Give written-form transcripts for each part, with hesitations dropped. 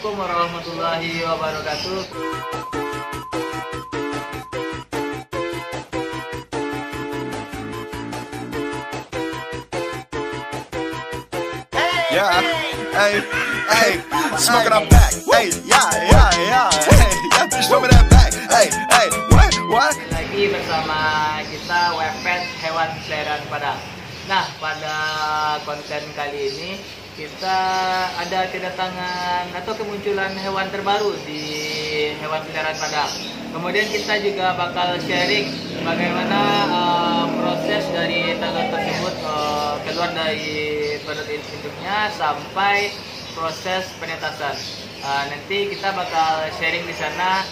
Assalamualaikum warahmatullahi wabarakatuh. Yeah, hey, smoking up back. Hey, yeah, hey, show me that back. Hey, what? Lagi bersama kita Wepet Hewan Peliharaan Padang. Nah, pada konten kali ini kita ada kedatangan atau kemunculan hewan terbaru di Hewan Peliharaan Padang. Kemudian kita juga bakal sharing bagaimana proses dari telur tersebut keluar dari perut induknya sampai proses penetasan. Nanti kita bakal sharing di sana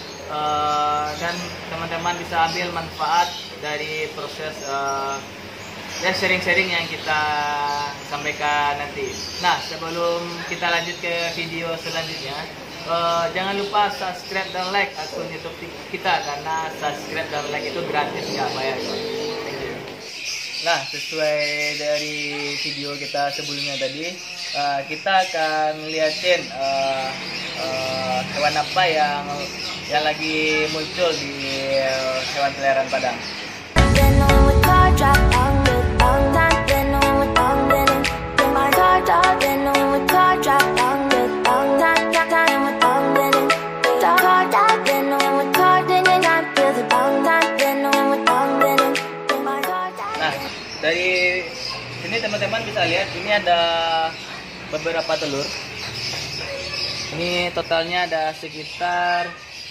dan teman-teman bisa ambil manfaat dari proses dan sharing-sharing yang kita sampaikan nanti. Nah, sebelum kita lanjut ke video selanjutnya, jangan lupa subscribe dan like akun YouTube kita, karena subscribe dan like itu gratis, nggak bayar. Nah, sesuai dari video kita sebelumnya tadi, kita akan liatin hewan apa yang lagi muncul di Hewan Peliharaan Padang. Nah, dari sini teman-teman bisa lihat ini ada beberapa telur. Ini totalnya ada sekitar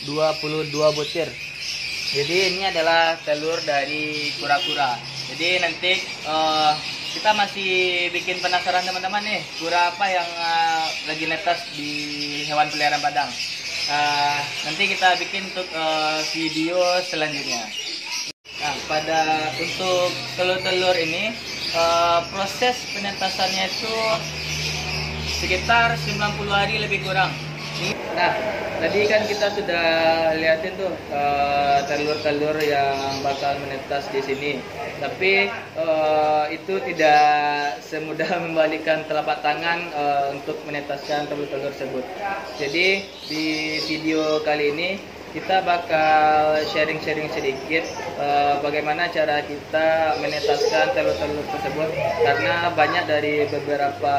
22 butir. Jadi ini adalah telur dari kura-kura. Jadi nanti kita masih bikin penasaran teman-teman nih, kura apa yang lagi netas di Hewan Peliharaan Padang. Nanti kita bikin untuk video selanjutnya. Nah, untuk telur-telur ini proses penetasannya itu sekitar 90 hari lebih kurang. Nah, tadi kan kita sudah lihatin tuh telur-telur yang bakal menetas di sini. Tapi itu tidak semudah membalikkan telapak tangan untuk menetaskan telur-telur tersebut. Jadi di video kali ini kita bakal sharing-sharing sedikit bagaimana cara kita menetaskan telur-telur tersebut, karena banyak dari beberapa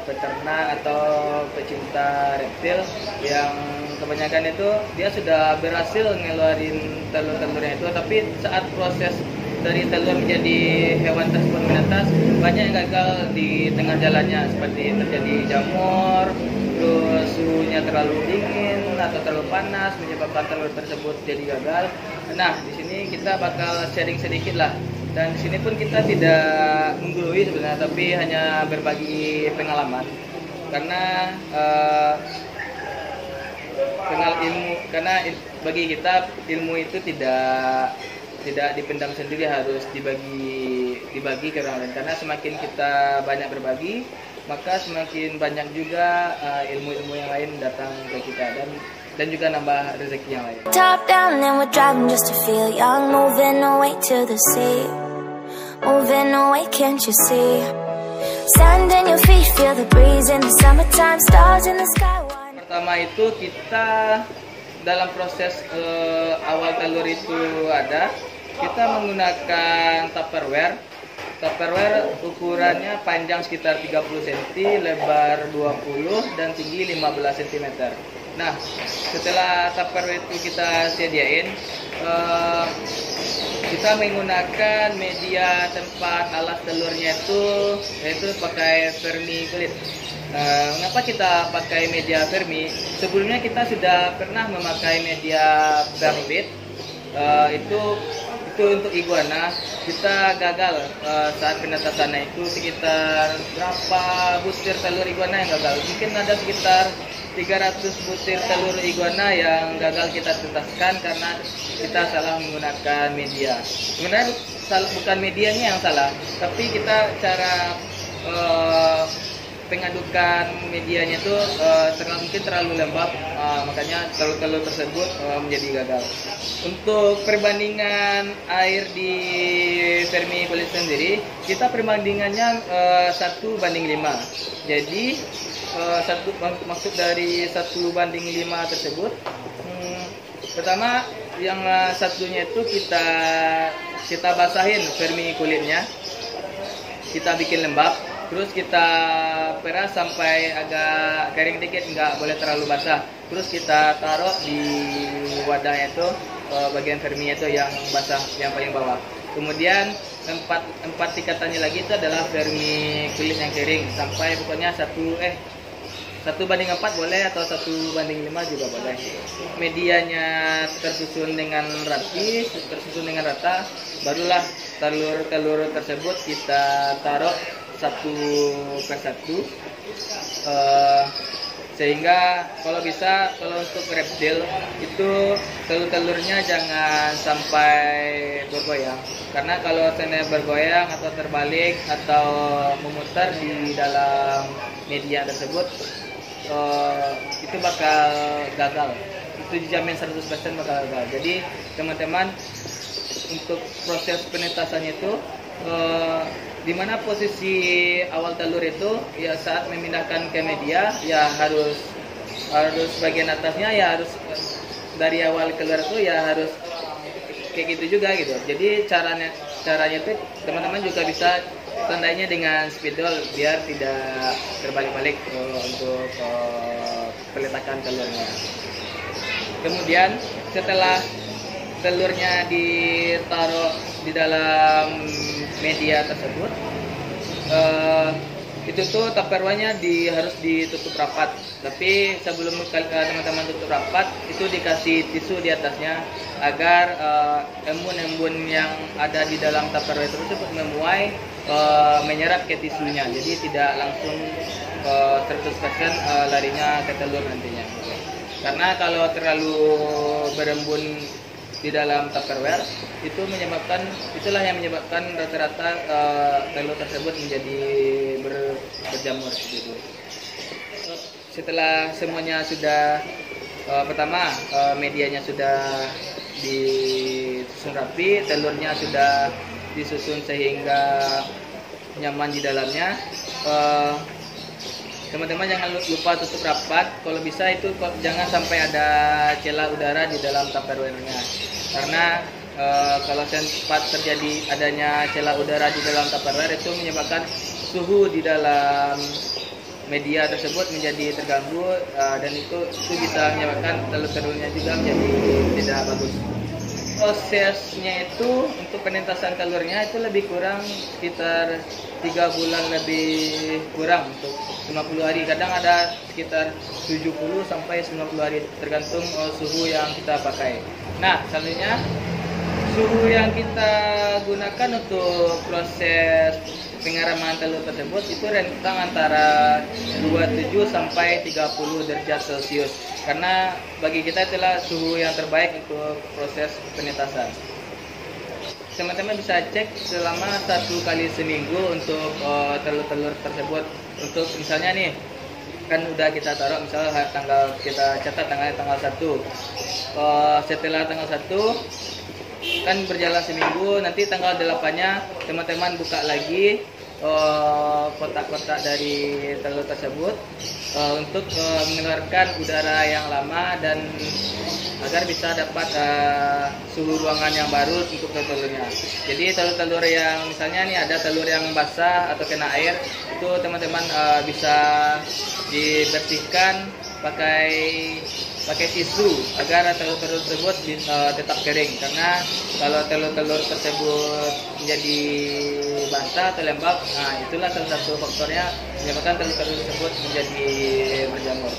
peternak atau pecinta reptil yang kebanyakan itu dia sudah berhasil ngeluarin telur-telurnya itu, tapi saat proses dari telur menjadi hewan tersebut menetas, banyak yang gagal di tengah jalannya, seperti terjadi jamur, terus suhunya terlalu dingin atau terlalu panas menyebabkan telur tersebut jadi gagal. Nah, di sini kita bakal sharing sedikit lah. Dan di sini pun kita tidak menggurui sebenarnya, tapi hanya berbagi pengalaman. Karena bagi kita ilmu itu tidak dipendam sendiri, harus dibagi ke orang lain. Karena semakin kita banyak berbagi, maka semakin banyak juga ilmu-ilmu yang lain datang ke kita, dan juga nambah rezeki yang lain. Top down and we're driving just to feel young, moving away to the sea, moving away, can't you see? Sand in your feet, feel the breeze in the summertime, stars in the sky. Pertama itu kita dalam proses awal telur itu kita menggunakan Tupperware. Tupperware ukurannya panjang sekitar 30 cm, lebar 20 dan tinggi 15 cm. Nah, setelah Tupperware itu kita sediain, kita menggunakan media tempat alas telurnya yaitu pakai vermiculit. Mengapa kita pakai media vermi? Sebelumnya kita sudah pernah memakai media Barbit. Itu untuk iguana. Kita gagal saat penetasannya itu sekitar berapa butir telur iguana yang gagal. Mungkin ada sekitar 300 butir telur iguana yang gagal kita tetaskan karena kita salah menggunakan media. Sebenarnya bukan medianya yang salah, tapi kita cara pengadukan medianya itu mungkin terlalu lembab, makanya telur-telur tersebut menjadi gagal. Untuk perbandingan air di vermiculit sendiri, kita perbandingannya 1:5. Jadi maksud dari 1:5 tersebut. Pertama yang satunya itu kita basahin vermi kulitnya, kita bikin lembab, terus kita peras sampai agak kering dikit, nggak boleh terlalu basah. Terus kita taruh di wadahnya itu, bagian verminya itu yang basah, yang paling bawah. Kemudian empat ikatannya lagi itu adalah vermi kulit yang kering, sampai pokoknya 1:4 boleh atau 1:5 juga boleh. Medianya tersusun dengan rapi, tersusun dengan rata, barulah telur tersebut kita taruh satu per satu. Sehingga kalau bisa, kalau untuk reptil itu telurnya jangan sampai bergoyang, karena kalau seandainya bergoyang atau terbalik atau memutar di dalam media tersebut, itu bakal gagal. Itu dijamin 100% bakal gagal. Jadi teman-teman, untuk proses penetasannya itu di mana posisi awal telur itu, ya saat memindahkan ke media ya harus bagian atasnya ya harus dari awal keluar itu ya harus kayak gitu juga gitu. Jadi caranya itu teman-teman juga bisa tandainya dengan spidol biar tidak terbalik-balik untuk peletakan telurnya. Kemudian setelah telurnya ditaruh di dalam media tersebut, itu tuh tupperware-nya harus ditutup rapat. Tapi sebelum teman-teman tutup rapat, itu dikasih tisu di atasnya agar embun-embun yang ada di dalam tupperware tersebut memuai, menyerap ke tisunya. Jadi tidak langsung 100% larinya ke telur nantinya. Karena kalau terlalu berembun di dalam tupperware, itulah yang menyebabkan rata-rata telur tersebut menjadi berjamur seperti itu. Setelah semuanya sudah, pertama medianya sudah disusun rapi, telurnya sudah disusun sehingga nyaman di dalamnya. Teman-teman jangan lupa tutup rapat. Kalau bisa itu jangan sampai ada celah udara di dalam tupperware-nya. Karena kalau sempat terjadi adanya celah udara di dalam tupperware, itu menyebabkan suhu di dalam media tersebut menjadi terganggu, dan itu bisa menyebabkan telur-telurnya juga menjadi tidak bagus. Prosesnya itu untuk penentasan telurnya itu lebih kurang sekitar 3 bulan lebih kurang untuk 50 hari. Kadang ada sekitar 70 sampai 90 hari tergantung suhu yang kita pakai. Nah, selanjutnya suhu yang kita gunakan untuk proses pengeraman telur tersebut itu rentang antara 27 sampai 30 derajat Celcius. Karena bagi kita itulah suhu yang terbaik untuk proses penetasan. Teman-teman bisa cek selama 1 kali seminggu untuk telur-telur tersebut. Untuk misalnya nih, kan udah kita taruh misalnya tanggal, kita catat tanggal 1. Setelah tanggal 1 kan berjalan seminggu, nanti tanggal 8-nya teman-teman buka lagi kotak-kotak dari telur tersebut untuk mengeluarkan udara yang lama dan agar bisa dapat suhu ruangan yang baru untuk telur-telurnya. Jadi telur-telur yang misalnya nih ada telur yang basah atau kena air, itu teman-teman bisa dibersihkan pakai tisu agar telur-telur tersebut tetap kering. Karena kalau telur-telur tersebut menjadi basah atau lembab, nah itulah salah satu faktornya menyebabkan telur-telur tersebut menjadi berjamur.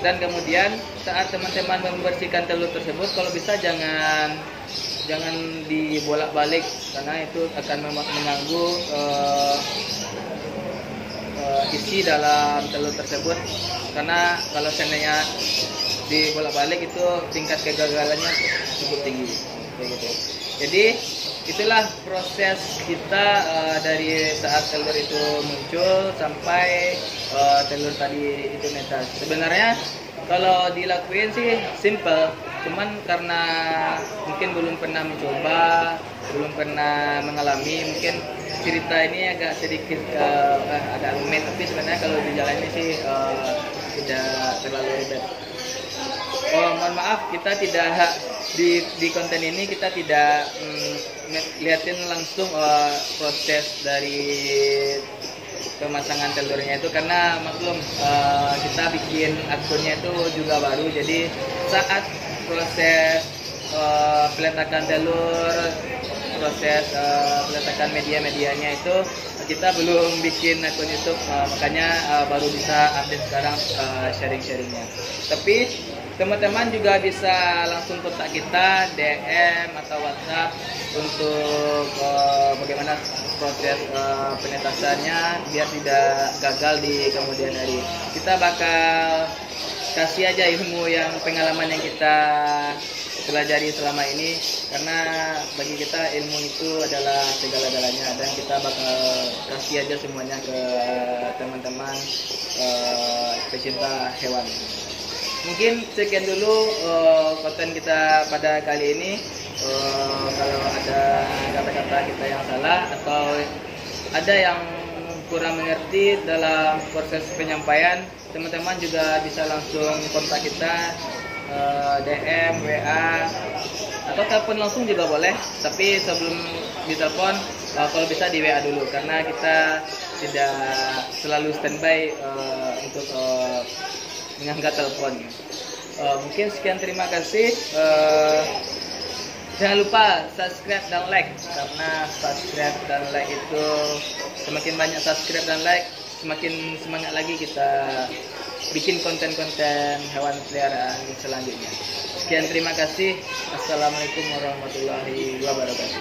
Dan kemudian saat teman-teman membersihkan telur tersebut, kalau bisa jangan dibolak-balik, karena itu akan mengganggu isi dalam telur tersebut. Karena kalau seandainya dibolak-balik itu tingkat kegagalannya cukup tinggi kayak gitu. Jadi itulah proses kita dari saat telur itu muncul sampai telur tadi itu netas. Sebenarnya kalau dilakuin sih simple, cuman karena mungkin belum pernah mencoba belum pernah mengalami, mungkin cerita ini agak sedikit agak rumit, tapi sebenarnya kalau dijalani sih tidak terlalu ribet. Mohon maaf, kita tidak di konten ini kita tidak liatin langsung proses dari pemasangan telurnya itu, karena maklum kita bikin akunnya itu juga baru, jadi saat proses peletakan telur, proses peletakan media-medianya itu kita belum bikin akun YouTube, makanya baru bisa update sekarang sharing-sharingnya. Tapi teman-teman juga bisa langsung kontak kita DM atau WhatsApp untuk bagaimana proses penetasannya biar tidak gagal di kemudian hari. Kita bakal kasih aja ilmu yang pengalaman yang kita pelajari selama ini, karena bagi kita ilmu itu adalah segala-galanya, dan kita bakal kasih aja semuanya ke teman-teman pecinta hewan. Mungkin sekian dulu konten kita pada kali ini. Kalau ada kata-kata kita yang salah atau ada yang kurang mengerti dalam proses penyampaian, teman-teman juga bisa langsung kontak kita, DM, WA, atau telepon langsung juga boleh. Tapi sebelum ditelepon, kalau bisa di WA dulu, karena kita tidak selalu standby untuk mengangkat telepon. Mungkin sekian, terima kasih. Jangan lupa subscribe dan like, karena subscribe dan like itu semakin banyak subscribe dan like, semakin semangat lagi kita bikin konten-konten hewan peliharaan selanjutnya. Sekian, terima kasih. Assalamualaikum warahmatullahi wabarakatuh.